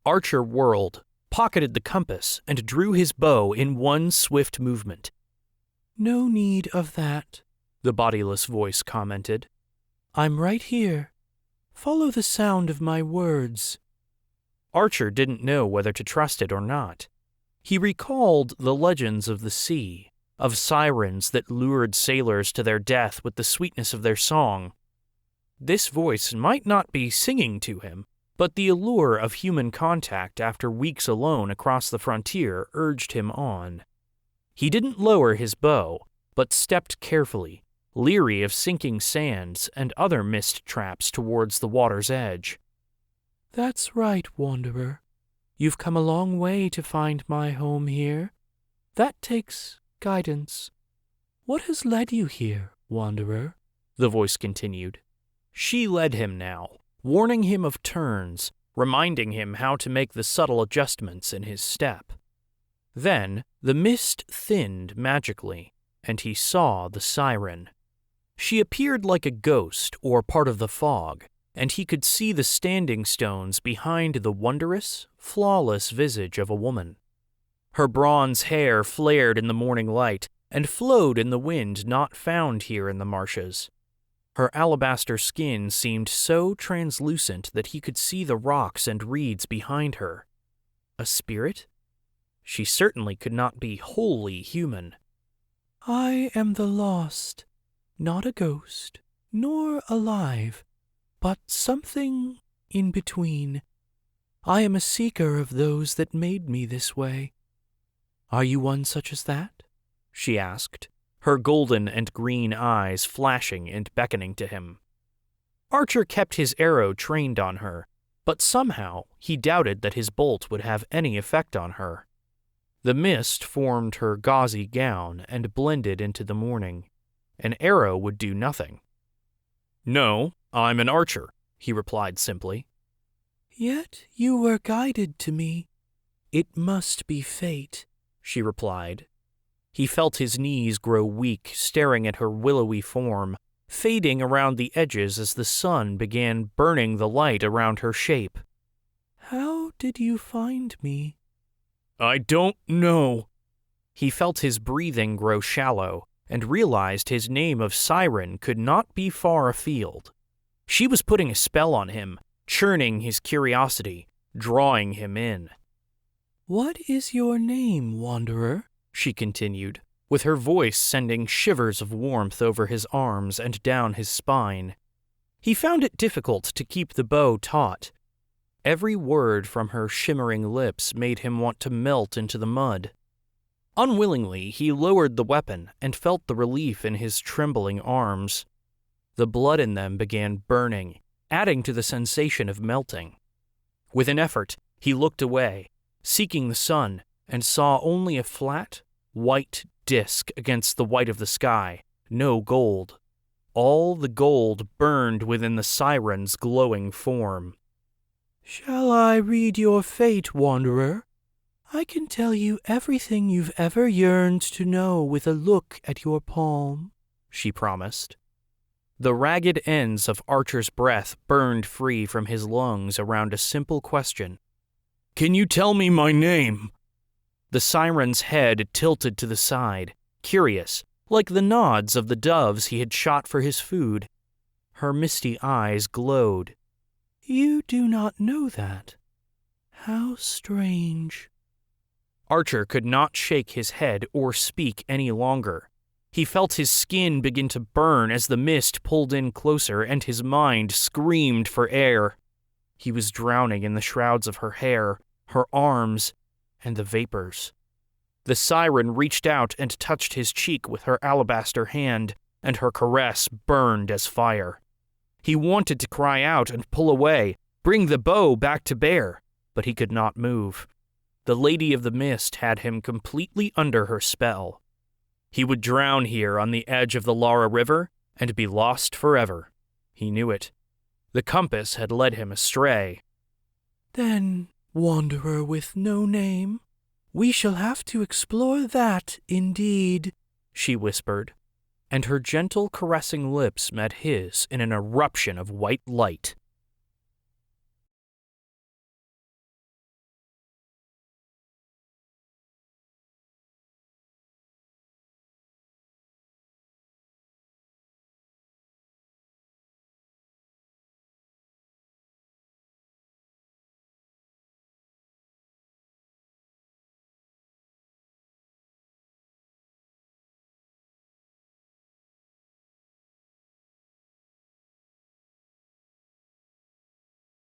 Archer whirled, pocketed the compass, and drew his bow in one swift movement. "No need of that," the bodiless voice commented. "I'm right here. Follow the sound of my words." Archer didn't know whether to trust it or not. He recalled the legends of the sea, of sirens that lured sailors to their death with the sweetness of their song. This voice might not be singing to him, but the allure of human contact after weeks alone across the frontier urged him on. He didn't lower his bow, but stepped carefully, leery of sinking sands and other mist traps towards the water's edge. "That's right, wanderer. You've come a long way to find my home here. That takes guidance. What has led you here, wanderer?" the voice continued. She led him now, warning him of turns, reminding him how to make the subtle adjustments in his step. Then the mist thinned magically, and he saw the siren. She appeared like a ghost or part of the fog, and he could see the standing stones behind the wondrous, flawless visage of a woman. Her bronze hair flared in the morning light and flowed in the wind not found here in the marshes. Her alabaster skin seemed so translucent that he could see the rocks and reeds behind her. A spirit? She certainly could not be wholly human. "I am the lost, not a ghost, nor alive, but something in between. I am a seeker of those that made me this way. Are you one such as that?" she asked, her golden and green eyes flashing and beckoning to him. Archer kept his arrow trained on her, but somehow he doubted that his bolt would have any effect on her. The mist formed her gauzy gown and blended into the morning. An arrow would do nothing. "No, I'm an archer," he replied simply. "Yet you were guided to me. It must be fate," she replied. He felt his knees grow weak, staring at her willowy form, fading around the edges as the sun began burning the light around her shape. "How did you find me?" "I don't know." He felt his breathing grow shallow and realized his name of Siren could not be far afield. She was putting a spell on him, churning his curiosity, drawing him in. "What is your name, wanderer?" she continued, with her voice sending shivers of warmth over his arms and down his spine. He found it difficult to keep the bow taut. Every word from her shimmering lips made him want to melt into the mud. Unwillingly, he lowered the weapon and felt the relief in his trembling arms. The blood in them began burning, adding to the sensation of melting. With an effort, he looked away, seeking the sun, and saw only a flat, white disk against the white of the sky, no gold. All the gold burned within the siren's glowing form. "Shall I read your fate, wanderer? I can tell you everything you've ever yearned to know with a look at your palm," she promised. The ragged ends of Archer's breath burned free from his lungs around a simple question. "Can you tell me my name?" The siren's head tilted to the side, curious, like the nods of the doves he had shot for his food. Her misty eyes glowed. "You do not know that? How strange." Archer could not shake his head or speak any longer. He felt his skin begin to burn as the mist pulled in closer and his mind screamed for air. He was drowning in the shrouds of her hair, her arms, and the vapors. The siren reached out and touched his cheek with her alabaster hand, and her caress burned as fire. He wanted to cry out and pull away, bring the bow back to bear, but he could not move. The Lady of the Mist had him completely under her spell. He would drown here on the edge of the Lara River and be lost forever. He knew it. The compass had led him astray. "Then, wanderer with no name, we shall have to explore that indeed," she whispered, and her gentle caressing lips met his in an eruption of white light.